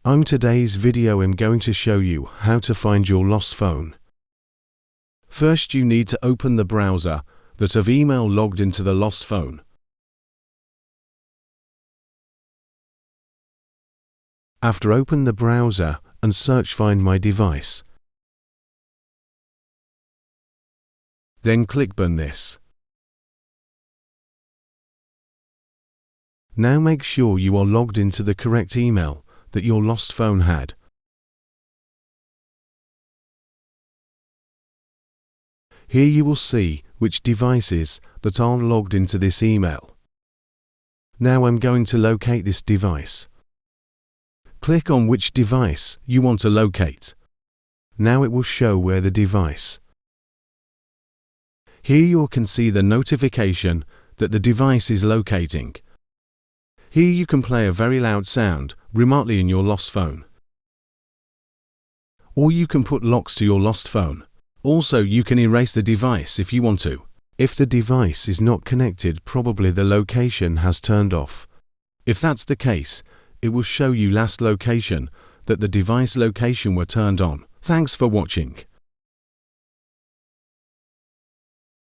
In today's video I'm going to show you how to find your lost phone. First you need to open the browser that have email logged into the lost phone. After open the browser and search Find My Device. Then click on this. Now make sure you are logged into the correct email that your lost phone had. Here you will see which devices that are logged into this email. Now I'm going to locate this device. Click on which device you want to locate. Now it will show where the device. Here you can see the notification that the device is locating. Here you can play a very loud sound remotely in your lost phone. Or you can put locks to your lost phone. Also, you can erase the device if you want to. If the device is not connected, probably the location has turned off. If that's the case, it will show you last location that the device location were turned on. Thanks for watching.